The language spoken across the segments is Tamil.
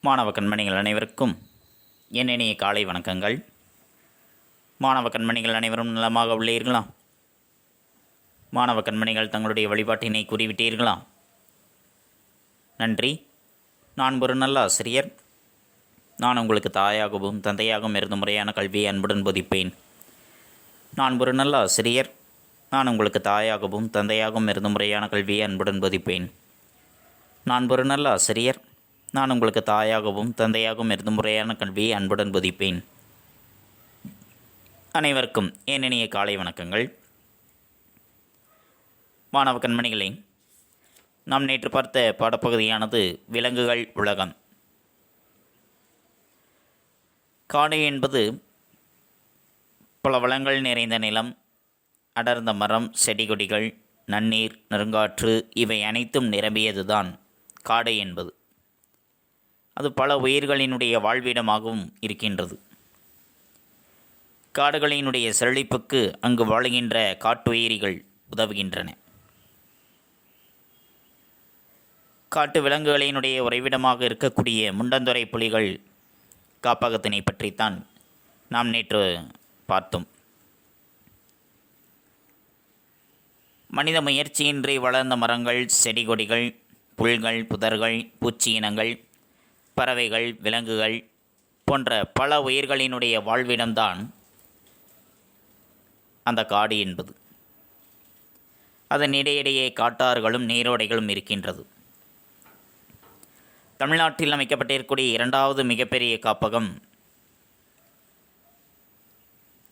மாணவ கண்மணிகள் அனைவருக்கும் என் இனிய காலை வணக்கங்கள். மாணவ கண்மணிகள் அனைவரும் நலமாக உள்ளீர்களா? மாணவ கண்மணிகள் தங்களுடைய வழிபாட்டினை கூறிவிட்டீர்களா? நன்றி. நான் ஒரு நல்ல ஆசிரியர். நான் உங்களுக்கு தாயாகவும் தந்தையாகவும் இருந்து முறையான கல்வியை அன்புடன் போதிப்பேன். நான் ஒரு நல்ல ஆசிரியர். நான் உங்களுக்கு தாயாகவும் தந்தையாகவும் இருந்து முறையான கல்வியை அன்புடன் போதிப்பேன். நான் ஒரு நல்ல ஆசிரியர். நான் உங்களுக்கு தாயாகவும் தந்தையாகவும் இருந்து முறையான கல்வியை அன்புடன் போதிப்பேன். அனைவருக்கும் என் இனிய காலை வணக்கங்கள். மாணவ கண்மணிகளே, நாம் நேற்று பார்த்த பாடப்பகுதியானது விலங்குகள் உலகம். காடு என்பது பல வளங்கள் நிறைந்த நிலம், அடர்ந்த மரம், செடி கொடிகள், நன்னீர், நெருங்காற்று இவை அனைத்தும் நிரம்பியதுதான் காடு என்பது. அது பல உயிர்களினுடைய வாழ்விடமாகவும் இருக்கின்றது. காடுகளினுடைய செழிப்புக்கு அங்கு வாழுகின்ற காட்டுயிரிகள் உதவுகின்றன. காட்டு விலங்குகளினுடைய உறைவிடமாக இருக்கக்கூடிய முண்டந்துறை புலிகள் காப்பகத்தினை பற்றித்தான் நாம் நேற்று பார்த்தோம். மனித முயற்சியின்றி வளர்ந்த மரங்கள், செடி கொடிகள், புல்கள், புதர்கள், பூச்சி இனங்கள், பறவைகள், விலங்குகள் போன்ற பல உயிர்களினுடைய வாழ்விடம்தான் அந்த காடு என்பது. அதன் இடையிடையே காட்டாறுகளும் நீரோடைகளும் இருக்கின்றது. தமிழ்நாட்டில் அமைக்கப்பட்டிருக்கக்கூடிய இரண்டாவது மிகப்பெரிய காப்பகம்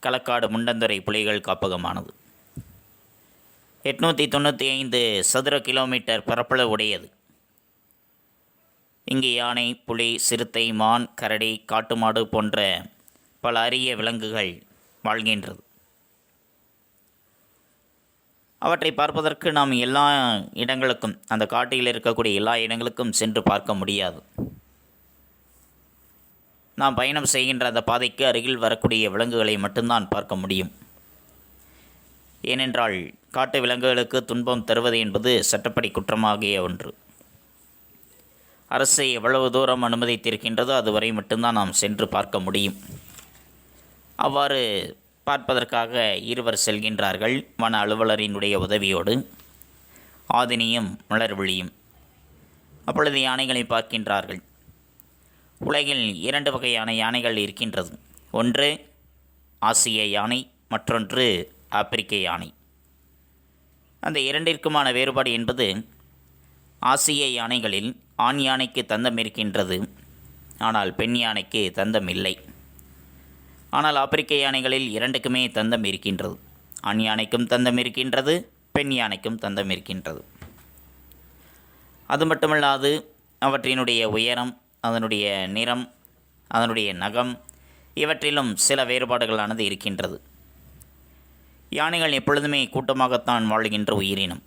களக்காடு முண்டந்துறை புலிகள் காப்பகமானது. 895 சதுர கிலோமீட்டர் பரப்பளவு உடையது. இங்கு யானை, புலி, சிறுத்தை, மான், கரடி, காட்டு மாடு போன்ற பல அரிய விலங்குகள் வாழ்கின்றது. அவற்றை பார்ப்பதற்கு நாம் எல்லா இடங்களுக்கும், அந்த காட்டில் இருக்கக்கூடிய எல்லா இடங்களுக்கும் சென்று பார்க்க முடியாது. நாம் பயணம் செய்கின்ற அந்த பாதைக்கு அருகில் வரக்கூடிய விலங்குகளை மட்டும்தான் பார்க்க முடியும். ஏனென்றால் காட்டு விலங்குகளுக்கு துன்பம் தருவது என்பது சட்டப்படி குற்றமாகிய ஒன்று. அரசு எவ்வளவு தூரம் அனுமதித்திருக்கின்றதோ அதுவரை மட்டும்தான் நாம் சென்று பார்க்க முடியும். அவ்வாறு பார்ப்பதற்காக இருவர் செல்கின்றார்கள், வன அலுவலரினுடைய உதவியோடு, ஆதினியும் மலர்விழியும். அப்பொழுது யானைகளை பார்க்கின்றார்கள். உலகில் 2 வகையான யானைகள் இருக்கின்றது. ஒன்று ஆசிய யானை, மற்றொன்று ஆப்பிரிக்க யானை. அந்த இரண்டிற்குமான வேறுபாடு என்பது, ஆசிய யானைகளில் ஆண் யானைக்கு தந்தம் இருக்கின்றது, ஆனால் பெண் யானைக்கு தந்தம் இல்லை. ஆனால் ஆப்பிரிக்க யானைகளில் 2க்குமே தந்தம் இருக்கின்றது. ஆண் யானைக்கும் தந்தம் இருக்கின்றது, பெண் யானைக்கும் தந்தம் இருக்கின்றது. அது மட்டுமல்லாது அவற்றினுடைய உயரம், அதனுடைய நிறம், அதனுடைய நகம் இவற்றிலும் சில வேறுபாடுகளானது இருக்கின்றது. யானைகள் எப்பொழுதுமே கூட்டமாகத்தான் வாழ்கின்ற உயிரினம்.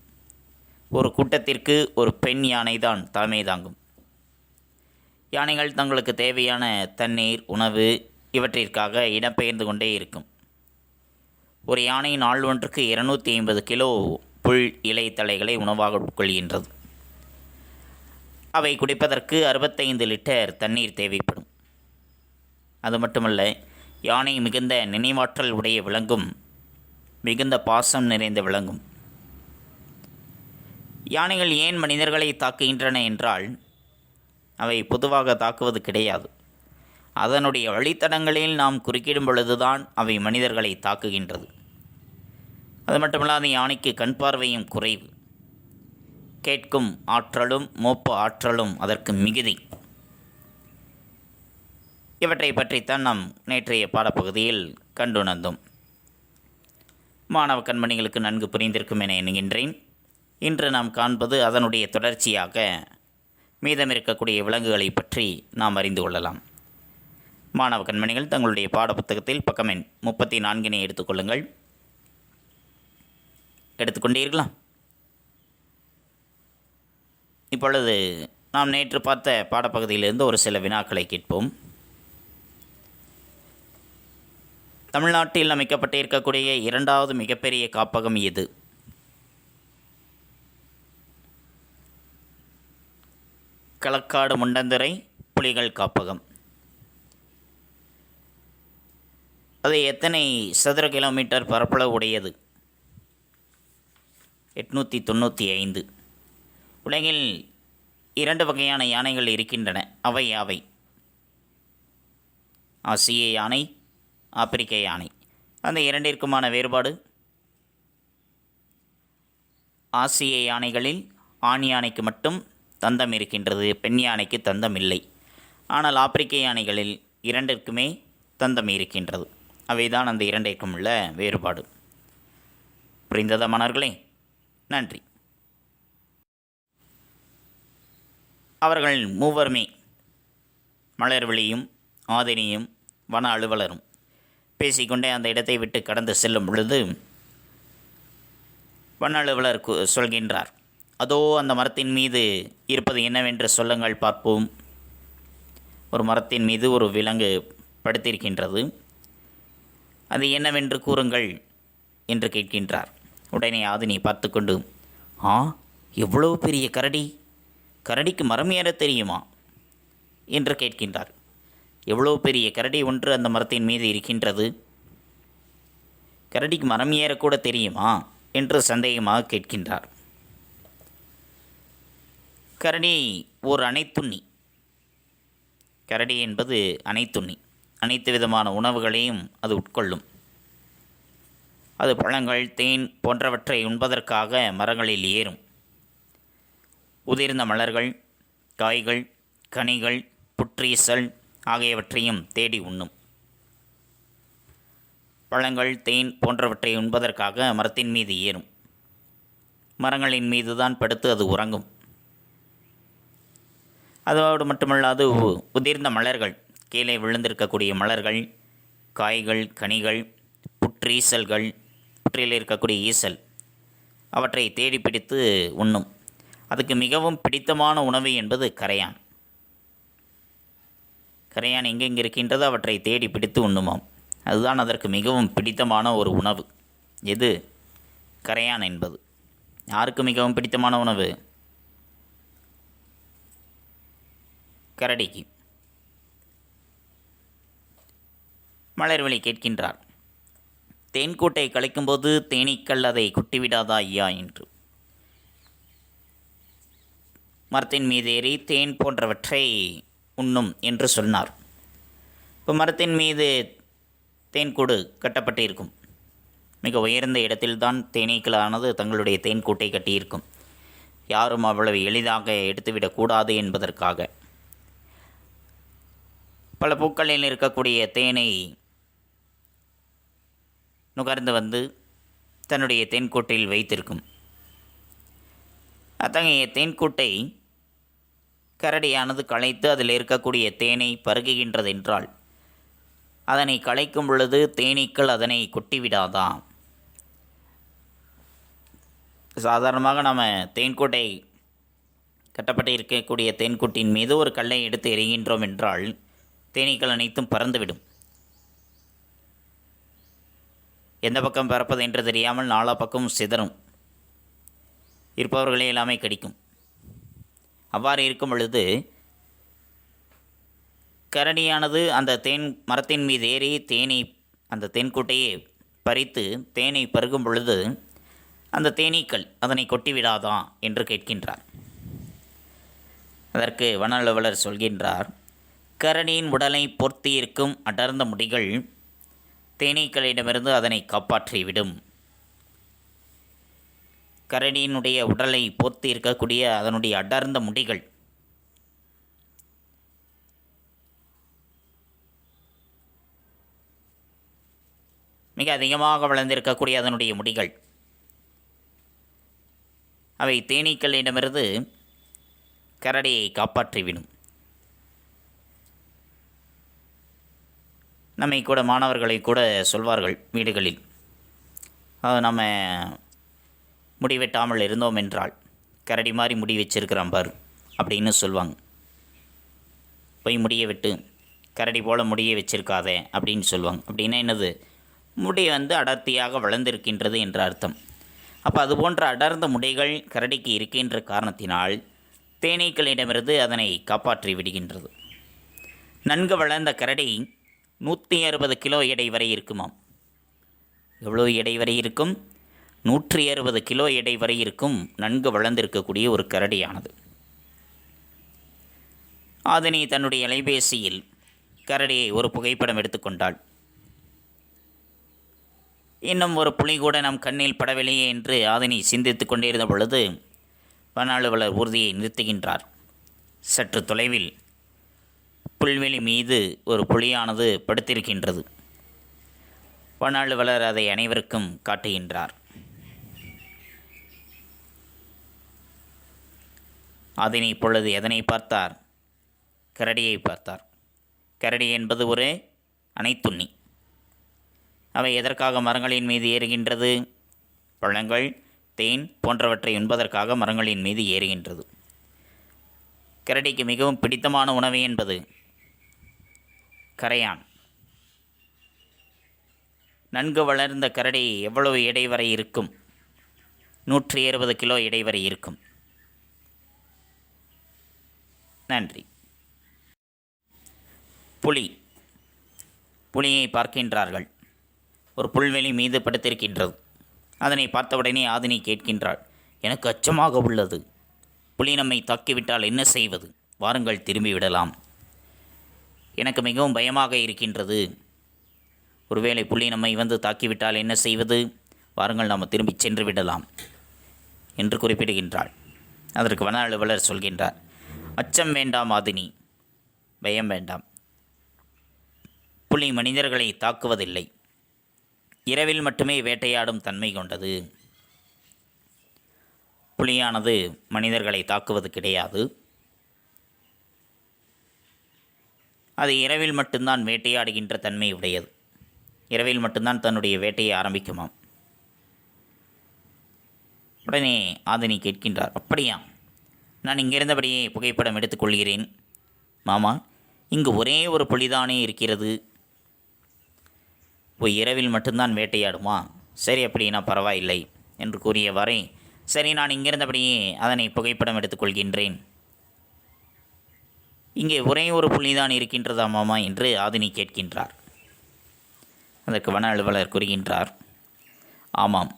ஒரு கூட்டத்திற்கு ஒரு பெண் யானை தான் தலைமை தாங்கும். யானைகள் தங்களுக்கு தேவையான தண்ணீர், உணவு இவற்றிற்காக இடம்பெயர்ந்து கொண்டே இருக்கும். ஒரு யானை நாள் ஒன்றுக்கு 250 கிலோ புல், இலை, தழைகளை உணவாக உட்கொள்கின்றது. அவை குடிப்பதற்கு 65 லிட்டர் தண்ணீர் தேவைப்படும். அது மட்டுமல்ல, யானை மிகுந்த நினைவாற்றல் உடைய விலங்கும், மிகுந்த பாசம் நிறைந்த விலங்கும். யானைகள் ஏன் மனிதர்களை தாக்குகின்றன என்றால், அவை பொதுவாக தாக்குவது கிடையாது. அதனுடைய வழித்தடங்களில் நாம் குறுக்கிடும் பொழுதுதான் அவை மனிதர்களை தாக்குகின்றது. அது மட்டுமல்லாது யானைக்கு கண் பார்வையும் குறைவு. கேட்கும் ஆற்றலும் மோப்ப ஆற்றலும் அதற்கு மிகுதி. இவற்றை பற்றித்தான் நாம் நேற்றைய பாடப்பகுதியில் கண்டுணர்ந்தோம். மாணவ கண்மணிகளுக்கு நன்கு புரிந்திருக்கும் என எண்ணுகின்றேன். இன்று நாம் காண்பது அதனுடைய தொடர்ச்சியாக மீதம் இருக்கக்கூடிய விலங்குகளை பற்றி நாம் அறிந்து கொள்ளலாம். மாணவ கண்மணிகள் தங்களுடைய பாடப்புத்தகத்தில் பக்கம் எண் 34 எடுத்துக்கொள்ளுங்கள். எடுத்துக்கொண்டீர்களா? இப்பொழுது நாம் நேற்று பார்த்த பாடப்பகுதியிலிருந்து ஒரு சில வினாக்களை கேட்போம். தமிழ்நாட்டில் அமைக்கப்பட்டிருக்கக்கூடிய இரண்டாவது மிகப்பெரிய காப்பகம் எது? களக்காடு முண்டந்துறை புலிகள் காப்பகம். அது எத்தனை சதுர கிலோமீட்டர் பரப்பளவு உடையது? 895. உலகில் 2 வகையான யானைகள் இருக்கின்றன. அவை யாவை? ஆசிய யானை, ஆப்பிரிக்க யானை. அந்த இரண்டிற்குமான வேறுபாடு? ஆசிய யானைகளில் ஆண் யானைக்கு மட்டும் தந்தம் இருக்கின்றது, பெண் யானைக்கு தந்தம் இல்லை. ஆனால் ஆப்பிரிக்க யானைகளில் இரண்டிற்குமே தந்தம் இருக்கின்றது. அவைதான் அந்த இரண்டிற்கும் உள்ள வேறுபாடு. புரிந்ததா மாணவர்களே? நன்றி. அவர்கள் மூவருமே, மலர்விழியும் ஆதினியும் வன அலுவலரும் பேசிக்கொண்டே அந்த இடத்தை விட்டு கடந்து செல்லும் பொழுது வன அலுவலர் சொல்கின்றார், அதோ அந்த மரத்தின் மீது இருப்பது என்னவென்று சொல்லுங்கள் பார்ப்போம். ஒரு மரத்தின் மீது ஒரு விலங்கு படுத்திருக்கின்றது. அது என்னவென்று கூறுங்கள் என்று கேட்கின்றார். உடனே ஆதினி பார்த்து கொண்டு, எவ்வளவு பெரிய கரடி! கரடிக்கு மரம் ஏற தெரியுமா என்று கேட்கின்றார். எவ்வளவு பெரிய கரடி ஒன்று அந்த மரத்தின் மீது இருக்கின்றது, கரடிக்கு மரம் ஏறக்கூட தெரியுமா என்று சந்தேகமாக கேட்கின்றார். கரடி ஓர் அனைத்துண்ணி. கரடி என்பது அனைத்துண்ணி. அனைத்து விதமான உணவுகளையும் அது உட்கொள்ளும். அது பழங்கள், தேன் போன்றவற்றை உண்பதற்காக மரங்களில் ஏறும். உதிர்ந்த மலர்கள், காய்கள், கனிகள், புற்றீசல் ஆகியவற்றையும் தேடி உண்ணும். பழங்கள், தேன் போன்றவற்றை உண்பதற்காக மரத்தின் மீது ஏறும். மரங்களின் மீது தான் படுத்து அது உறங்கும். அதோடு மட்டுமல்லாது உதிர்ந்த மலர்கள், கீழே விழுந்திருக்கக்கூடிய மலர்கள், காய்கள், கனிகள், புற்றீசல்கள், புற்றில் இருக்கக்கூடிய ஈசல், அவற்றை தேடி பிடித்து உண்ணும். அதுக்கு மிகவும் பிடித்தமான உணவு என்பது கரையான். கரையான் எங்கெங்கே இருக்கின்றதோ அவற்றை தேடி பிடித்து உண்ணுமாம். அதுதான் அதற்கு மிகவும் பிடித்தமான ஒரு உணவு. எது? கரையான் என்பது. யாருக்கு மிகவும் பிடித்தமான உணவு? கரடிக்கு. மலர்விழி கேட்கின்றார், தேன்கூட்டை கலைக்கும்போது தேனீக்கள் அதை கொட்டிவிடாதா ஐயா என்று. மரத்தின் மீது ஏறி தேன் போன்றவற்றை உண்ணும் என்று சொன்னார். இப்போ மரத்தின் மீது தேன்கூடு கட்டப்பட்டு இருக்கும். மிக உயர்ந்த இடத்தில்தான் தேனீக்களானது தங்களுடைய தேன்கூட்டை கட்டியிருக்கும். யாரும் அவ்வளவு எளிதாக எடுத்துவிடக்கூடாது என்பதற்காக. பல பூக்களில் இருக்கக்கூடிய தேனை நுகர்ந்து வந்து தன்னுடைய தேன்கூட்டில் வைத்திருக்கும். அத்தகைய தேன்கூட்டை கரடியானது களைத்து அதில் இருக்கக்கூடிய தேனை பருகுகின்றது என்றால், அதனை களைக்கும் பொழுது தேனீக்கள் அதனை கொட்டிவிடாதா? சாதாரணமாக நாம் தேன்கூட்டை கட்டப்பட்டு இருக்கக்கூடிய தேன்கூட்டின் மீது ஒரு கல்லை எடுத்து எறிகின்றோம் என்றால் தேனீக்கள் அனைத்தும் பறந்துவிடும். எந்த பக்கம் பறப்பது என்று தெரியாமல் நாலா பக்கமும் சிதறும். இருப்பவர்களே எல்லாமே கடிக்கும். அவ்வாறு இருக்கும் பொழுது கரடியானது அந்த மரத்தின் மீது ஏறி அந்த தேன்கூட்டையே பறித்து தேனை பருகும் பொழுது அந்த தேனீக்கள் அதனை கொட்டிவிடாதா என்று கேட்கின்றார். அதற்கு வன அலுவலர் சொல்கின்றார், கரடியின் உடலை பொர்த்தியிருக்கும் அடர்ந்த முடிகள் தேனீக்களிடமிருந்து அதனை காப்பாற்றிவிடும். கரடியினுடைய உடலை பொர்த்தி இருக்கக்கூடிய அதனுடைய அடர்ந்த முடிகள் மிக அதிகமாக வளர்ந்திருக்கக்கூடிய அதனுடைய முடிகள் அவை தேனீக்களிடமிருந்து கரடியை காப்பாற்றிவிடும். நம்மை கூட மாணவர்களை கூட சொல்வார்கள் வீடுகளில், நம்ம முடி வெட்டாமல் இருந்தோம் என்றால் கரடி மாதிரி முடி வச்சிருக்கிறான் பார் அப்படின்னு சொல்லுவாங்க. போய் முடியை விட்டு கரடி போல் முடியை வச்சிருக்காதே அப்படின்னு சொல்லுவாங்க. அப்படின்னா என்னது? முடி அடர்த்தியாக வளர்ந்திருக்கின்றது என்ற அர்த்தம். அப்போ அதுபோன்ற அடர்ந்த முடிகள் கரடிக்கு இருக்கின்ற காரணத்தினால் தேனீக்களிடமிருந்து அதனை காப்பாற்றி விடுகின்றது. நன்கு வளர்ந்த கரடி 160 கிலோ எடை வரை இருக்குமாம். எவ்வளோ எடை வரை இருக்கும்? 160 கிலோ எடை வரை இருக்கும் நன்கு வளர்ந்திருக்கக்கூடிய ஒரு கரடியானது. ஆதினி தன்னுடைய அலைபேசியில் கரடியை ஒரு புகைப்படம் எடுத்துக்கொண்டாள். இன்னும் ஒரு புலி கூட நம் கண்ணில் படவில்லையே என்று ஆதினி சிந்தித்து கொண்டிருந்த பொழுது வன அலுவலர் ஊர்தியை நிறுத்துகின்றார். சற்று தொலைவில் புல்வெளி மீது ஒரு புலியானது படுத்திருக்கின்றது. வன அலுவலர் அதை அனைவருக்கும் காட்டுகின்றார். ஆதினி இப்பொழுது எதனை பார்த்தார்? கரடியை பார்த்தார். கரடி என்பது ஒரு அனைத்துண்ணி. அவை எதற்காக மரங்களின் மீது ஏறுகின்றது? பழங்கள், தேன் போன்றவற்றை உண்பதற்காக மரங்களின் மீது ஏறுகின்றது. கரடிக்கு மிகவும் பிடித்தமான உணவு என்பது கரையான். நன்கு வளர்ந்த கரடி எவ்வளவு எடை வரை இருக்கும்? 160 கிலோ எடை வரை இருக்கும். நன்றி. புலியை பார்க்கின்றார்கள். ஒரு புல்வெளி மீது படுத்திருக்கின்றது. அதனை பார்த்தவுடனே ஆதினி கேட்கின்றாள், எனக்கு அச்சமாக உள்ளது. புலி நம்மை தாக்கிவிட்டால் என்ன செய்வது? வாருங்கள் திரும்பிவிடலாம். எனக்கு மிகவும் பயமாக இருக்கின்றது. ஒருவேளை புலி நம்மை வந்து தாக்கிவிட்டால் என்ன செய்வது? வாருங்கள் நாம் திரும்பி சென்று விடலாம் என்று குறிப்பிடுகின்றாள். அதற்கு வன அலுவலர் சொல்கின்றார், அச்சம் வேண்டாம் ஆதினி, பயம் வேண்டாம். புலி மனிதர்களை தாக்குவதில்லை. இரவில் மட்டுமே வேட்டையாடும் தன்மை கொண்டது. புலியானது மனிதர்களை தாக்குவது கிடையாது. அது இரவில் மட்டும்தான் வேட்டையாடுகின்ற தன்மை உடையது. இரவில் மட்டும்தான் தன்னுடைய வேட்டையை ஆரம்பிக்குமாம். உடனே ஆதினி கேட்கின்றார், அப்படியா? நான் இங்கிருந்தபடியே புகைப்படம் எடுத்துக்கொள்கிறேன். மாமா, இங்கு ஒரே ஒரு புலிதானே இருக்கிறது. இரவில் மட்டும்தான் வேட்டையாடுமா? சரி, அப்படின்னா பரவாயில்லை என்று கூறியவாறே, சரி நான் இங்கிருந்தபடியே அதனை புகைப்படம் எடுத்துக்கொள்கின்றேன். இங்கே ஒரே ஒரு புலிதான் இருக்கின்றதா மாமா என்று ஆதினி கேட்கின்றார். அதற்கு வன அலுவலர் கூறுகின்றார், ஆமாம்,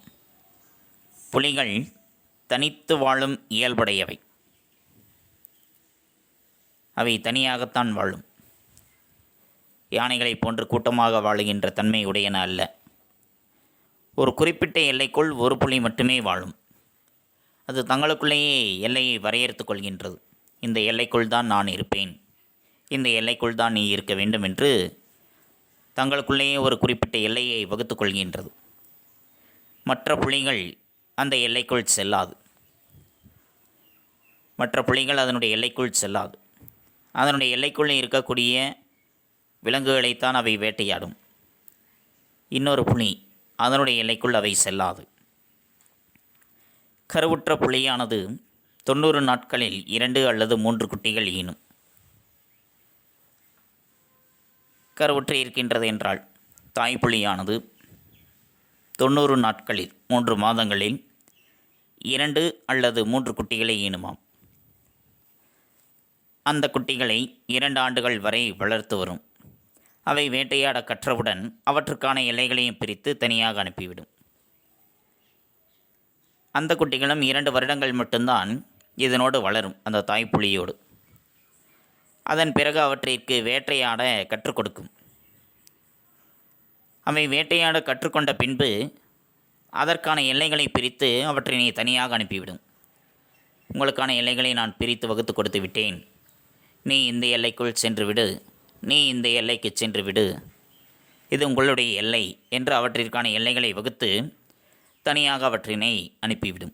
புலிகள் தனித்து வாழும் இயல்புடையவை. அவை தனியாகத்தான் வாழும். யானைகளைப் போன்று கூட்டமாக வாழுகின்ற தன்மை உடையன அல்ல. ஒரு குறிப்பிட்ட எல்லைக்குள் ஒரு புலி மட்டுமே வாழும். அது தங்களுக்குள்ளேயே எல்லையை வரையறுத்து கொள்கின்றது. இந்த எல்லைக்குள் தான் நான் இருப்பேன், இந்த எல்லைக்குள் தான் நீ இருக்க வேண்டும் என்று தங்களுக்குள்ளேயே ஒரு குறிப்பிட்ட எல்லையை வகுத்து கொள்கின்றது. மற்ற புலிகள் அந்த எல்லைக்குள் செல்லாது. மற்ற புலிகள் அதனுடைய எல்லைக்குள் செல்லாது. அதனுடைய எல்லைக்குள்ளே இருக்கக்கூடிய விலங்குகளைத்தான் அவை வேட்டையாடும். இன்னொரு புலி அதனுடைய எல்லைக்குள் அவை செல்லாது. கருவுற்ற புலியானது 90 நாட்களில் 2 அல்லது 3 குட்டிகள் ஈனும். கருவுற்று இருக்கின்றது என்றால் தாய்ப்புலியானது 90 நாட்களில் 3 மாதங்களில் 2 அல்லது 3 குட்டிகளை ஈனுமாம். அந்த குட்டிகளை 2 ஆண்டுகள் வரை வளர்த்து வரும். அவை வேட்டையாட கற்றவுடன் அவற்றுக்கான எல்லைகளையும் பிரித்து தனியாக அனுப்பிவிடும். அந்த குட்டிகளும் 2 வருடங்கள் மட்டும்தான் இதனோடு வளரும், அந்த தாய்ப்புலியோடு. அதன் பிறகு அவற்றிற்கு வேட்டையாட கற்றுக் கொடுக்கும். அவை வேட்டையாட கற்றுக்கொண்ட பின்பு அதற்கான எல்லைகளை பிரித்து அவற்றினை தனியாக அனுப்பிவிடும். உங்களுக்கான எல்லைகளை நான் பிரித்து வகுத்து கொடுத்து விட்டேன், நீ இந்த எல்லைக்குள் சென்று விடு, நீ இந்த எல்லைக்கு சென்று விடு, இது உங்களுடைய எல்லை என்று அவற்றிற்கான எல்லைகளை வகுத்து தனியாக அவற்றினை அனுப்பிவிடும்.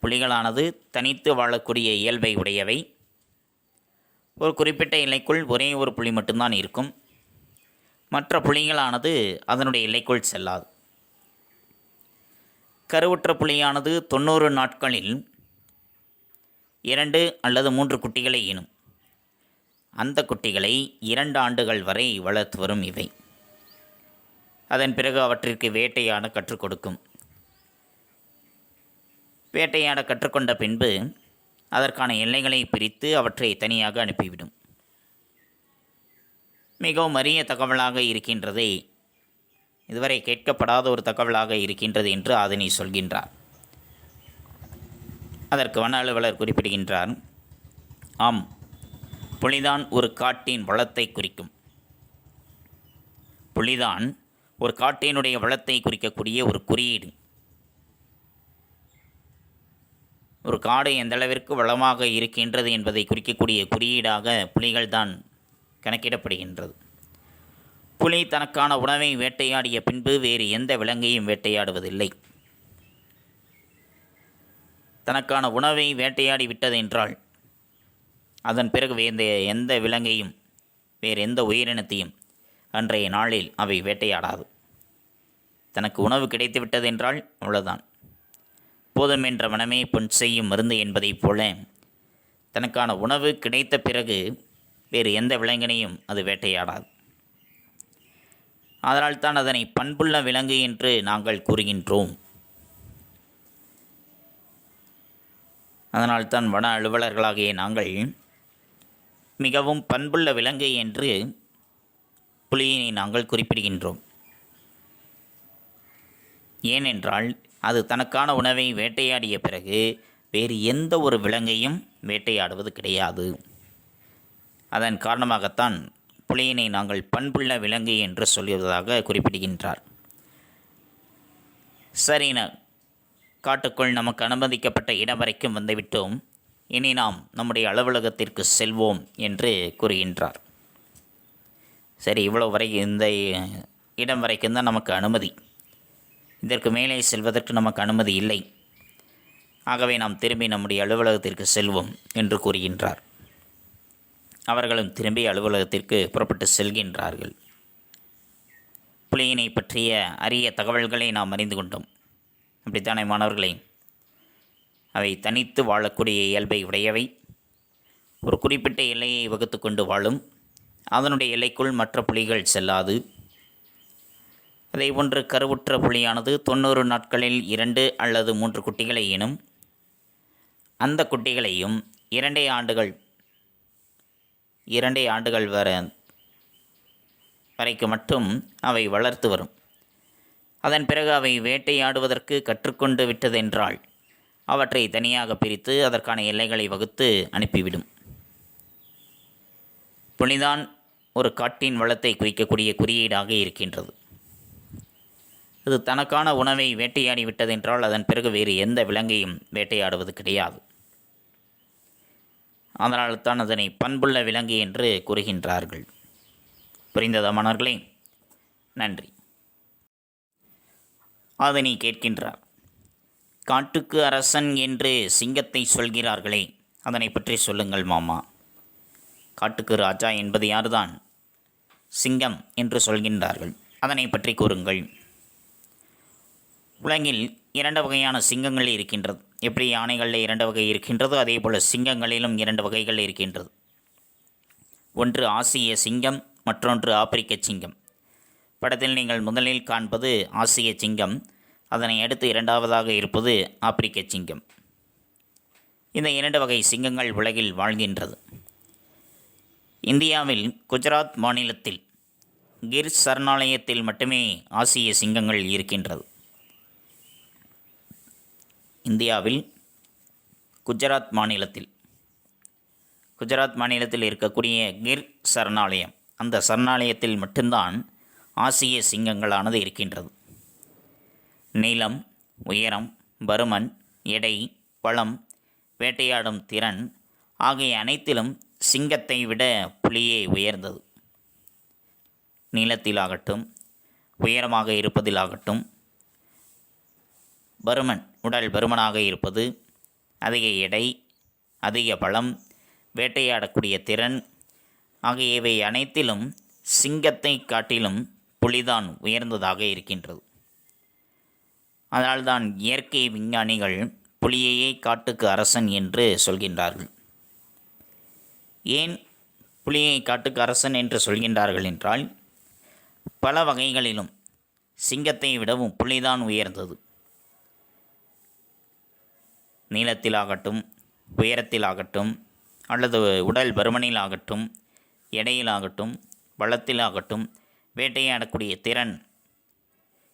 புலிகளானது தனித்து வாழக்கூடிய இயல்பை உடையவை. ஒரு குறிப்பிட்ட எல்லைக்குள் ஒரே ஒரு புலி மட்டும்தான் இருக்கும். மற்ற புலிகளானது அதனுடைய எல்லைக்குள் செல்லாது. கருவுற்ற புலியானது 90 நாட்களில் 2 அல்லது 3 குட்டிகளை ஈனும். அந்த குட்டிகளை 2 ஆண்டுகள் வரை வளர்த்து வரும் இவை. அதன் பிறகு அவற்றிற்கு வேட்டையாட கற்றுக் கொடுக்கும். வேட்டையாட கற்றுக்கொண்ட பின்பு அதற்கான எல்லைகளை பிரித்து அவற்றை தனியாக அனுப்பிவிடும். மிகவும் அரிய தகவலாக இருக்கின்றதே, இதுவரை கேட்கப்படாத ஒரு தகவலாக இருக்கின்றது என்று ஆதினி சொல்கின்றார். அதற்கு வன அலுவலர் குறிப்பிடுகின்றார், ஆம், புலிதான் ஒரு காட்டின் வளத்தை குறிக்கும். புலிதான் ஒரு காட்டினுடைய வளத்தை குறிக்கக்கூடிய ஒரு குறியீடு. ஒரு காடு எந்த அளவிற்கு வளமாக இருக்கின்றது என்பதை குறிக்கக்கூடிய குறியீடாக புலிகள் தான் கணக்கிடப்படுகின்றது. புலி தனக்கான உணவை வேட்டையாடிய பின்பு வேறு எந்த விலங்கையும் வேட்டையாடுவதில்லை. தனக்கான உணவை வேட்டையாடி விட்டது என்றால் அதன் பிறகு எந்த விலங்கையும் வேறு எந்த உயிரினத்தையும் அன்றைய நாளில் அவை வேட்டையாடாது. தனக்கு உணவு கிடைத்து விட்டது என்றால் அவ்வளவுதான். போதும் என்ற மனமே பொன் செய்யும் மருந்து என்பதைப் போல தனக்கான உணவு கிடைத்த பிறகு வேறு எந்த விலங்கினையும் அது வேட்டையாடாது. அதனால்தான் அதனை பண்புள்ள விலங்கு என்று நாங்கள் கூறுகின்றோம். அதனால்தான் வன அலுவலர்களாகிய நாங்கள் மிகவும் பண்புள்ள விலங்கு என்று புலியினை நாங்கள் குறிப்பிடுகின்றோம். ஏனென்றால் அது தனக்கான உணவை வேட்டையாடிய பிறகு வேறு எந்த ஒரு விலங்கையும் வேட்டையாடுவது கிடையாது. அதன் காரணமாகத்தான் புலியினை நாங்கள் பண்புள்ள விலங்கு என்று சொல்வதாக குறிப்பிடுகின்றார். சரின, காட்டுக்குள் நமக்கு அனுமதிக்கப்பட்ட இடம் வரைக்கும் வந்துவிட்டோம், இனி நாம் நம்முடைய அலுவலகத்திற்கு செல்வோம் என்று கூறுகின்றார். சரி, இவ்வளோ வரை இந்த இடம் வரைக்கும் தான் நமக்கு அனுமதி, இதற்கு மேலே செல்வதற்கு நமக்கு அனுமதி இல்லை. ஆகவே நாம் திரும்பி நம்முடைய அலுவலகத்திற்கு செல்வோம் என்று கூறுகின்றார். அவர்களும் திரும்பி அலுவலகத்திற்கு புறப்பட்டு செல்கின்றார்கள். புலியினை பற்றிய அரிய தகவல்களை நாம் அறிந்து கொண்டோம். அப்படித்தானே மாணவர்களே? அவை தனித்து வாழக்கூடிய இயல்பை உடையவை. ஒரு குறிப்பிட்ட எல்லையை வகுத்து கொண்டு வாழும். அதனுடைய எல்லைக்குள் மற்ற புலிகள் செல்லாது. அதை ஒன்று கருவுற்ற புலியானது 90 நாட்களில் 2 அல்லது 3 குட்டிகளை ஈனும். அந்த குட்டிகளையும் 2 ஆண்டுகள் வரைக்கு மட்டும் அவை வளர்த்து வரும். அதன் பிறகு அவை வேட்டையாடுவதற்கு கற்றுக்கொண்டு விட்டதென்றால் அவற்றை தனியாக பிரித்து அதற்கான எல்லைகளை வகுத்து அனுப்பிவிடும். புலிதான் ஒரு காட்டின் வளத்தை குறிக்கக்கூடிய குறியீடாக இருக்கின்றது. அது தனக்கான உணவை வேட்டையாடி விட்டதென்றால் அதன் பிறகு வேறு எந்த விலங்கையும் வேட்டையாடுவது கிடையாது. அதனால்தான் அதனை பண்புள்ள விலங்கு என்று கூறுகின்றார்கள். புரிந்ததா மாணவர்களே? நன்றி. அதனை கேட்கின்றார், காட்டுக்கு அரசன் என்று சிங்கத்தை சொல்கிறார்களே, அதனை பற்றி சொல்லுங்கள் மாமா. காட்டுக்கு ராஜா என்பது யார்தான்? சிங்கம் என்று சொல்கின்றார்கள். அதனை பற்றி கூறுங்கள். உலகில் 2 வகையான சிங்கங்கள் இருக்கின்றது. எப்படி யானைகளில் 2 வகை இருக்கின்றதோ அதே போல் சிங்கங்களிலும் 2 வகைகள் இருக்கின்றது. ஒன்று ஆசிய சிங்கம், மற்றொன்று ஆப்பிரிக்க சிங்கம். படத்தில் நீங்கள் முதலில் காண்பது ஆசிய சிங்கம், அதனை அடுத்து 2வதாக இருப்பது ஆப்பிரிக்க சிங்கம். இந்த 2 வகை சிங்கங்கள் உலகில் வாழ்கின்றது. இந்தியாவில் குஜராத் மாநிலத்தில் கிர் சரணாலயத்தில் மட்டுமே ஆசிய சிங்கங்கள் இருக்கின்றது. இந்தியாவில் குஜராத் மாநிலத்தில் இருக்கக்கூடிய கிர் சரணாலயம், அந்த சரணாலயத்தில் மட்டும்தான் ஆசிய சிங்கங்களானது இருக்கின்றது. நீளம், உயரம், பருமன், எடை, பலம், வேட்டையாடும் திறன் ஆகிய அனைத்திலும் சிங்கத்தை விட புலியே உயர்ந்தது. நீளத்திலாகட்டும், உயரமாக இருப்பதிலாகட்டும், உடல் பருமனாக இருப்பது, அதிக எடை, அதிக பலம், வேட்டையாடக்கூடிய திறன் ஆகியவை அனைத்திலும் சிங்கத்தை காட்டிலும் புலிதான் உயர்ந்ததாக இருக்கின்றது. அதனால்தான் இயற்கை விஞ்ஞானிகள் புலியையே காட்டுக்கு அரசன் என்று சொல்கின்றார்கள். ஏன் புலியை காட்டுக்கு அரசன் என்று சொல்கின்றார்கள் என்றால், பல வகைகளிலும் சிங்கத்தை விடவும் புலிதான் உயர்ந்தது. நீளத்திலாகட்டும், உயரத்திலாகட்டும் அல்லது உடல் பருமனிலாகட்டும், எடையிலாகட்டும், பலத்திலாகட்டும், வேட்டையாடக்கூடிய திறன்,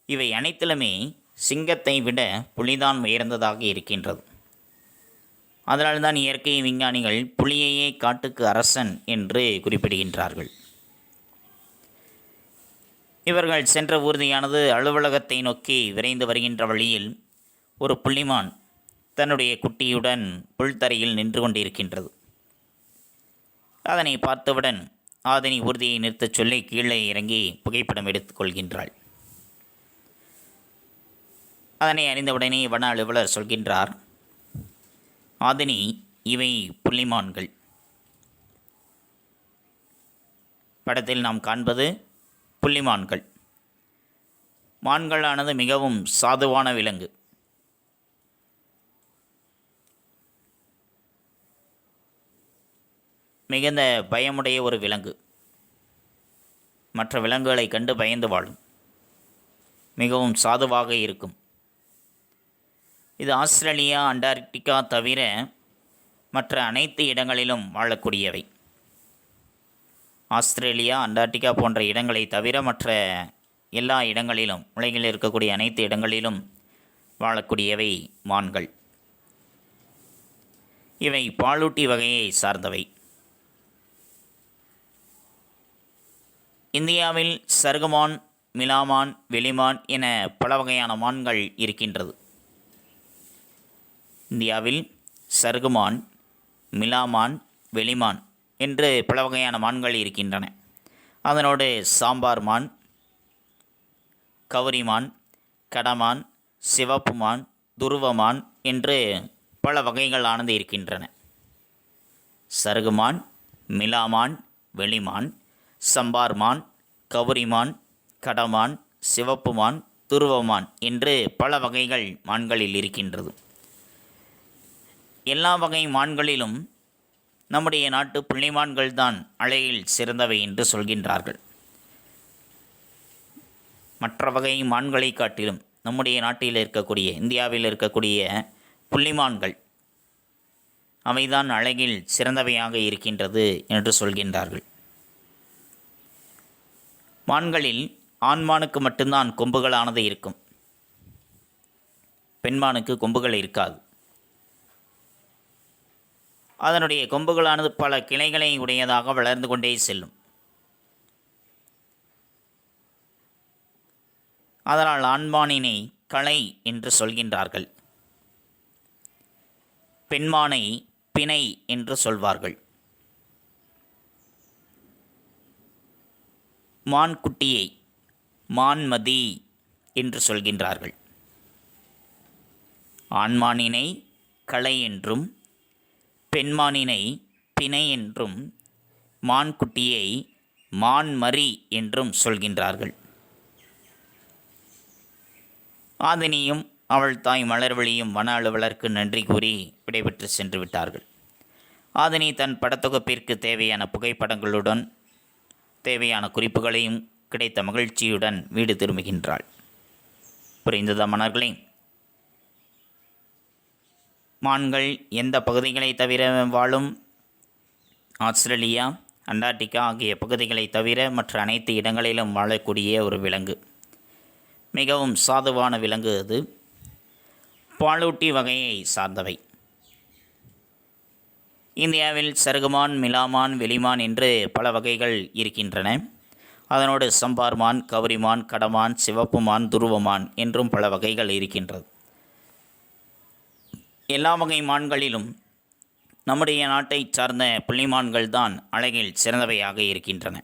இவை அனைத்திலுமே சிங்கத்தை விட புலிதான் உயர்ந்ததாக இருக்கின்றது. அதனால்தான் இயற்கை விஞ்ஞானிகள் புலியையே காட்டுக்கு அரசன் என்று குறிப்பிடுகின்றார்கள். இவர்கள் சென்ற ஊர்தியானது அலுவலகத்தை நோக்கி விரைந்து வருகின்ற வழியில் ஒரு புள்ளிமான் தன்னுடைய குட்டியுடன் புல்தரையில் நின்று கொண்டிருக்கின்றது. அதனை பார்த்தவுடன் ஆதினி ஊர்தியை நிறுத்தச் சொல்லி கீழே இறங்கி புகைப்படம் எடுத்துக் கொள்கின்றாள். அதனை அறிந்தவுடனே வன அலுவலர் சொல்கின்றார், ஆதினி, இவை புள்ளிமான்கள். படத்தில் நாம் காண்பது புள்ளிமான்கள். மான்களானது மிகவும் சாதுவான விலங்கு. மிகுந்த பயமுடைய ஒரு விலங்கு. மற்ற விலங்குகளை கண்டு பயந்து வாழும். மிகவும் சாதுவாக இருக்கும். இது ஆஸ்திரேலியா, அண்டார்டிகா தவிர மற்ற அனைத்து இடங்களிலும் வாழக்கூடியவை. ஆஸ்திரேலியா, அண்டார்டிகா போன்ற இடங்களை தவிர மற்ற எல்லா இடங்களிலும், உலகில் இருக்கக்கூடிய அனைத்து இடங்களிலும் வாழக்கூடியவை மான்கள். இவை பாலூட்டி வகையை சார்ந்தவை. இந்தியாவில் சருகுமான், மிலாமான், வெளிமான் என பல வகையான மான்கள் இருக்கின்றது. இந்தியாவில் சருகுமான், மிலாமான், வெளிமான் என்று பல வகையான மான்கள் இருக்கின்றன. அதனோடு சாம்பார் மான், கவுரிமான், கடமான், சிவப்பு மான், துருவமான் என்று பல வகைகளானது இருக்கின்றன. சருகுமான், மிலாமான், வெளிமான், சம்பார்மான், கவுரிமான், கடமான், சிவப்புமான், துருவமான் என்று பல வகைகள் மான்களில் இருக்கின்றது. எல்லா வகை மான்களிலும் நம்முடைய நாட்டு புள்ளிமான்கள் தான் அழகில் சிறந்தவை என்று சொல்கின்றார்கள். மற்ற வகை மான்களை காட்டிலும் நம்முடைய நாட்டில் இருக்கக்கூடிய, இந்தியாவில் இருக்கக்கூடிய புள்ளிமான்கள் அவைதான் அழகில் சிறந்தவையாக இருக்கின்றது என்று சொல்கின்றார்கள். மான்களில் ஆண்மானுக்கு மட்டும்தான் கொம்புகளானது இருக்கும். பெண்மானுக்கு கொம்புகள் இருக்காது. அதனுடைய கொம்புகளானது பல கிளைகளை உடையதாக வளர்ந்து கொண்டே செல்லும். அதனால் ஆண்மானினை களை என்று சொல்கின்றார்கள். பெண்மானை பிணை என்று சொல்வார்கள். மான்குட்டியை மான்மதி என்று சொல்கின்றார்கள். ஆண்மானினை களை என்றும், பெண்மானினை பிணை என்றும், மான்குட்டியை மான்மரி என்றும் சொல்கின்றார்கள். ஆதினியும் அவள் தாய் மலர்விழியும் வன அலுவலருக்கு நன்றி கூறி விடைபெற்று சென்று விட்டார்கள். ஆதினி தன் படத்தொகுப்பிற்கு தேவையான புகைப்படங்களுடன் தேவையான குறிப்புகளையும் கிடைத்த மகிழ்ச்சியுடன் வீடு திரும்புகின்றாள். புரிந்ததா மன்னர்களே? மான்கள் எந்த பகுதிகளை தவிர வாழும்? ஆஸ்திரேலியா, அண்டார்டிகா ஆகிய பகுதிகளை தவிர மற்ற அனைத்து இடங்களிலும் வாழக்கூடிய ஒரு விலங்கு. மிகவும் சாதுவான விலங்கு அது. பாலூட்டி வகையை சார்ந்தவை. இந்தியாவில் சருகுமான், மிலாமான், வெளிமான் என்று பல வகைகள் இருக்கின்றன. அதனோடு சம்பார்மான், கவுரிமான், கடமான், சிவப்புமான், துருவமான் என்றும் பல வகைகள் இருக்கின்றது. எல்லா வகை மான்களிலும் நம்முடைய நாட்டை சார்ந்த புள்ளிமான்கள் தான் அழகில் சிறந்தவையாக இருக்கின்றன.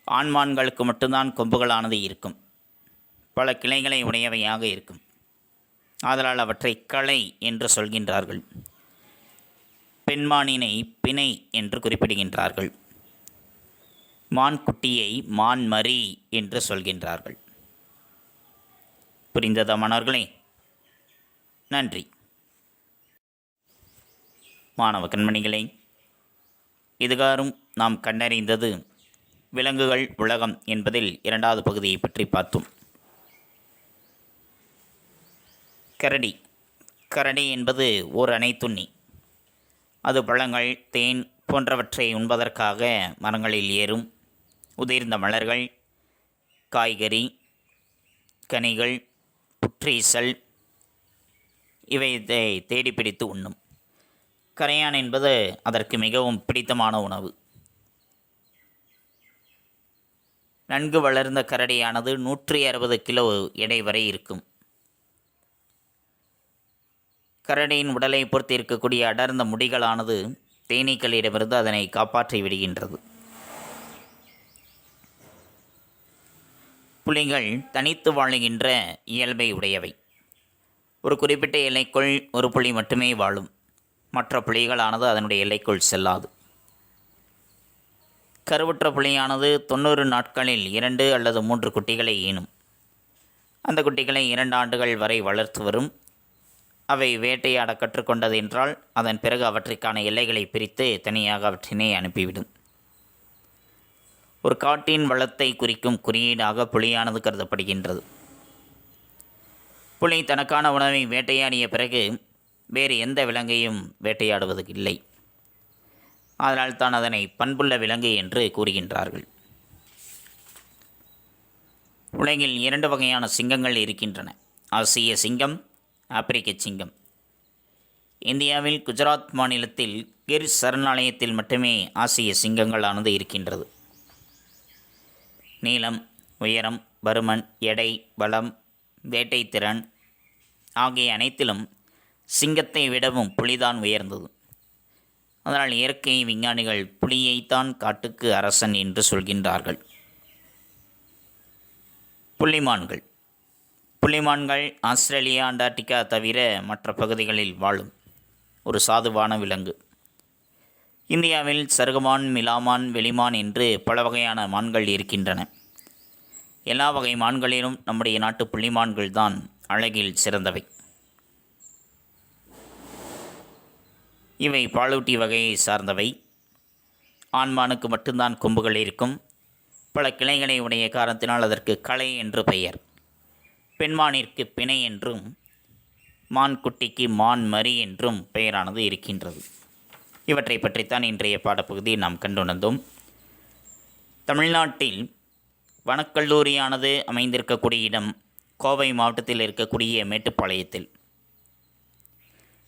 ஆண்மான்களுக்கு மட்டும்தான் கொம்புகளானது இருக்கும். பல கிளைகளை உடையவையாக இருக்கும். ஆதலால் அவற்றை களை என்று சொல்கின்றார்கள். பெண்மானினை பிணை என்று குறிப்பிடுகின்றார்கள். மான்குட்டியை மான்மரி என்று சொல்கின்றார்கள். புரிந்ததா மாணவர்களே? நன்றி. மாணவ கண்மணிகளே, இதுகாரும் நாம் கண்டறிந்தது விலங்குகள் உலகம் என்பதில் இரண்டாவது பகுதியை பற்றி பார்த்தோம். கரடி. கரடி என்பது ஓர் அணைத்துண்ணி. அது பழங்கள், தேன் போன்றவற்றை உண்பதற்காக மரங்களில் ஏறும். உதிர்ந்த மலர்கள், காய்கறி, கனிகள், புற்றீசல் இவை தேடி பிடித்து உண்ணும். கரையான் என்பது அதற்கு மிகவும் பிடித்தமான உணவு. நன்கு வளர்ந்த கரடியானது 160 கிலோ எடை வரை இருக்கும். கரடியின் உடலை பொறுத்து இருக்கக்கூடிய அடர்ந்த முடிகளானது தேனீக்களிடமிருந்து அதனை காப்பாற்றி விடுகின்றது. புலிகள் தனித்து வாழுகின்ற இயல்பை உடையவை. ஒரு குறிப்பிட்ட எல்லைக்குள் ஒரு புலி மட்டுமே வாழும். மற்ற புலிகளானது அதனுடைய எல்லைக்குள் செல்லாது. கருவுற்ற புலியானது 90 நாட்களில் 2 அல்லது 3 குட்டிகளை ஈனும். அந்த குட்டிகளை 2 ஆண்டுகள் வரை வளர்த்து வரும். அவை வேட்டையாட கற்றுக்கொண்டது என்றால் அதன் பிறகு அவற்றிற்கான எல்லைகளை பிரித்து தனியாக அவற்றினை அனுப்பிவிடும். ஒரு காட்டின் வளத்தை குறிக்கும் குறியீடாக புலியானது கருதப்படுகின்றது. புலி தனக்கான உணவை வேட்டையாடிய பிறகு வேறு எந்த விலங்கையும் வேட்டையாடுவது இல்லை. அதனால் தான் அதனை பண்புள்ள விலங்கு என்று கூறுகின்றார்கள். உலகில் 2 வகையான சிங்கங்கள் இருக்கின்றன. ஆசிய சிங்கம், ஆப்பிரிக்க சிங்கம். இந்தியாவில் குஜராத் மாநிலத்தில் கிர் சரணாலயத்தில் மட்டுமே ஆசிய சிங்கங்களானது இருக்கின்றது. நீளம், உயரம், பருமன், எடை, பலம், வேட்டைத்திறன் ஆகிய அனைத்திலும் சிங்கத்தை விடவும் புலிதான் உயர்ந்தது. அதனால் இயற்கை விஞ்ஞானிகள் புலியைத்தான் காட்டுக்கு அரசன் என்று சொல்கின்றார்கள். புள்ளிமான்கள். புள்ளிமான்கள் ஆஸ்திரேலியா, அண்டார்டிகா தவிர மற்ற பகுதிகளில் வாழும் ஒரு சாதுவான விலங்கு. இந்தியாவில் சருகுமான், மிலாமான், வெளிமான் என்று பல வகையான மான்கள் இருக்கின்றன. எல்லா வகை மான்களிலும் நம்முடைய நாட்டு புள்ளிமான்கள் தான் அழகில் சிறந்தவை. இவை பாலூட்டி வகையை சார்ந்தவை. ஆண்மானுக்கு மட்டும்தான் கொம்புகள் இருக்கும். பல கிளைகளை உடைய காரணத்தினால் அதற்கு களை என்று பெயர். பெண்மானிற்கு பிணை என்றும் மான் குட்டிக்கு மான் மரி என்றும் பெயரானது இருக்கின்றது. இவற்றை பற்றித்தான் இன்றைய பாடப்பகுதியில் நாம் கண்டுணர்ந்தோம். தமிழ்நாட்டில் வனக்கல்லூரியானது அமைந்திருக்கக்கூடிய இடம் கோவை மாவட்டத்தில் இருக்கக்கூடிய மேட்டுப்பாளையத்தில்.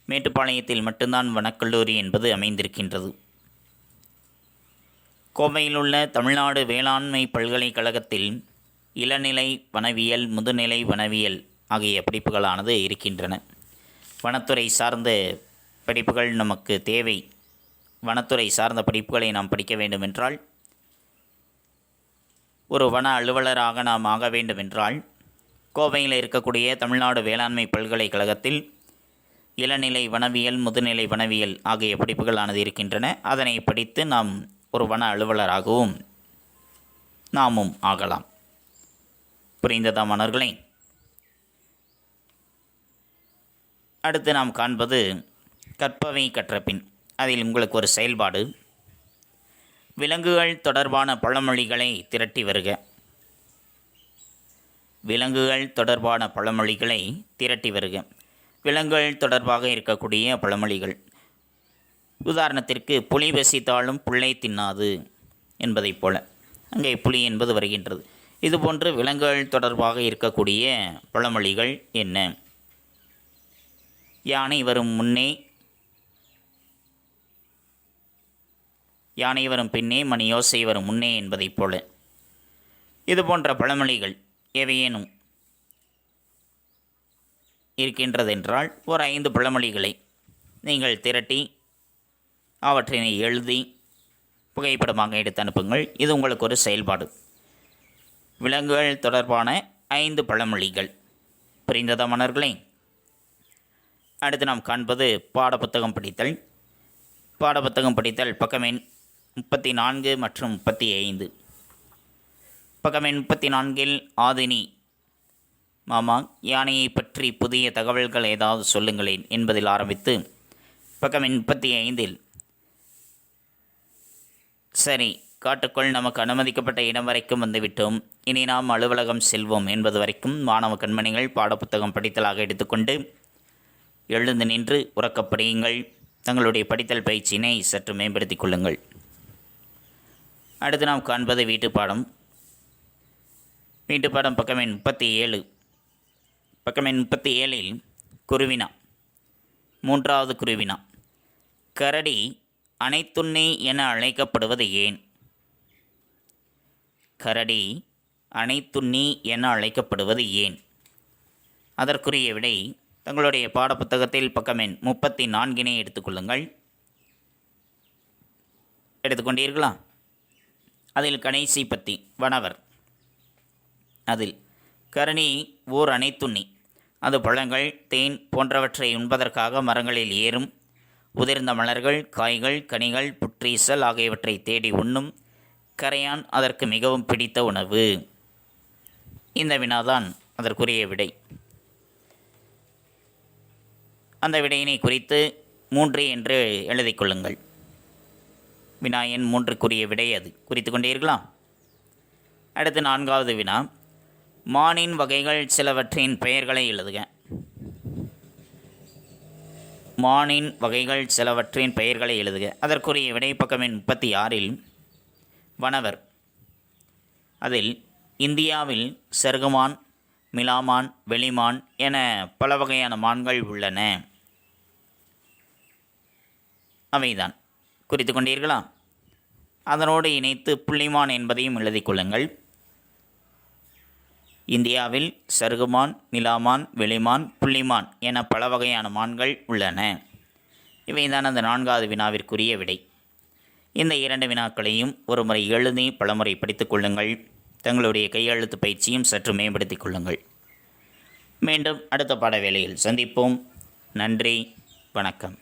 மேட்டுப்பாளையத்தில் மட்டும்தான் வனக்கல்லூரி என்பது அமைந்திருக்கின்றது. கோவையில் உள்ள தமிழ்நாடு வேளாண்மை பல்கலைக்கழகத்தில் இளநிலை வனவியல், முதுநிலை வனவியல் ஆகிய படிப்புகளானது இருக்கின்றன. வனத்துறை சார்ந்த படிப்புகள் நமக்கு தேவை. வனத்துறை சார்ந்த படிப்புகளை நாம் படிக்க வேண்டுமென்றால், ஒரு வன அலுவலராக நாம் ஆக வேண்டுமென்றால், கோவையில் இருக்கக்கூடிய தமிழ்நாடு வேளாண்மை பல்கலைக்கழகத்தில் இளநிலை வனவியல், முதுநிலை வனவியல் ஆகிய படிப்புகளானது இருக்கின்றன. அதனை படித்து நாம் ஒரு வன அலுவலராகவும் நாமும் ஆகலாம். புரிந்ததா மாணவர்களே? அடுத்து நாம் காண்பது கற்பவை கற்றபின். அதில் உங்களுக்கு ஒரு செயல்பாடு. விலங்குகள் தொடர்பான பழமொழிகளை திரட்டி வருக. விலங்குகள் தொடர்பான பழமொழிகளை திரட்டி வருக. விலங்குகள் தொடர்பாக இருக்கக்கூடிய பழமொழிகள். உதாரணத்திற்கு, புலி பசித்தாலும் புல்லை தின்னாது என்பதைப் போல அங்கே புலி என்பது வருகின்றது. இதுபோன்று விலங்குகள் தொடர்பாக இருக்கக்கூடிய பழமொழிகள் என்ன? யானை வரும் முன்னே, யானை வரும் பின்னே, மணி யோசை வரும் முன்னே என்பதைப் போல இது போன்ற பழமொழிகள் எவையேனும் இருக்கின்றதென்றால் ஒரு 5 பழமொழிகளை நீங்கள் திரட்டி அவற்றினை எழுதி புகைப்படமாக எடுத்து அனுப்புங்கள். இது உங்களுக்கு ஒரு செயல்பாடு. விலங்குகள் தொடர்பான 5 பழமொழிகள். புரிந்ததா மாணவர்களே? அடுத்து நாம் காண்பது பாடப்புத்தகம் படித்தல். பாடப்புத்தகம் படித்தல் பக்கம் எண் 34 மற்றும் 35. பக்கம் எண் 34இல் ஆதினி, மாமா யானையை பற்றி புதிய தகவல்கள் ஏதாவது சொல்லுங்களேன் என்பதில் ஆரம்பித்து, பக்கம் எண் 35இல் சரி, காட்டுக்குள் நமக்கு அனுமதிக்கப்பட்ட இடம் வரைக்கும் வந்துவிட்டோம், இனி நாம் அலுவலகம் செல்வோம் என்பது வரைக்கும் மாணவ கண்மணிகள் பாடப்புத்தகம் படித்தலாக எடுத்துக்கொண்டு எழுந்து நின்று உறக்கப் படியுங்கள். தங்களுடைய படித்தல் பயிற்சியினை சற்று மேம்படுத்திக் கொள்ளுங்கள். அடுத்து நாம் காண்பது வீட்டுப்பாடம். வீட்டுப்பாடம் பக்கம் எண் 37. பக்கம் எண் 37இல் குருவினா, 3வது குருவினா, கரடி அனைத்துண்ணி என அழைக்கப்படுவது ஏன்? கரடி அனைத்துண்ணி என அழைக்கப்படுவது ஏன்? அதற்குரிய விடை தங்களுடைய பாடப்புத்தகத்தில் பக்கம் எண் 34 எடுத்துக்கொள்ளுங்கள். எடுத்துக்கொண்டீர்களா? அதில் கடைசி பத்தி வனவர். அதில் கரணி ஓர் அனைத்துண்ணி, அது பழங்கள், தேன் போன்றவற்றை உண்பதற்காக மரங்களில் ஏறும். உதிர்ந்த மலர்கள், காய்கள், கனிகள், புற்றீசல் ஆகியவற்றை தேடி உண்ணும். கரையான் அதற்கு மிகவும் பிடித்த உணவு. இந்த வினாதான் அதற்குரிய விடை. அந்த விடையினை குறித்து 3 என்று எழுதிக் கொள்ளுங்கள். வினா எண் 3க்குரிய விடை அது. குறித்து கொண்டீர்களா? அடுத்து 4வது வினா, மானின் வகைகள் சிலவற்றின் பெயர்களை எழுதுக. மானின் வகைகள் சிலவற்றின் பெயர்களை எழுதுக. அதற்குரிய விடை பக்கம் எண் 36இல் வனவர். அதில் இந்தியாவில் சருகுமான், மிலாமான், வெளிமான் என பல வகையான மான்கள் உள்ளன. அவைதான். குறித்து கொண்டீர்களா? அதனோடு இணைத்து புள்ளிமான் என்பதையும் எழுதிக் கொள்ளுங்கள். இந்தியாவில் சருகுமான், மிலாமான், வெளிமான், புள்ளிமான் என பல வகையான மான்கள் உள்ளன. இவைதான் அந்த 4வது வினாவிற்குரிய விடை. இந்த 2 வினாக்களையும் ஒரு முறை எழுதி பலமுறை படித்துக் கொள்ளுங்கள். தங்களுடைய கையெழுத்து பயிற்சியும் சற்று மேம்படுத்திக் கொள்ளுங்கள். மீண்டும் அடுத்த பாட வேளையில் சந்திப்போம். நன்றி, வணக்கம்.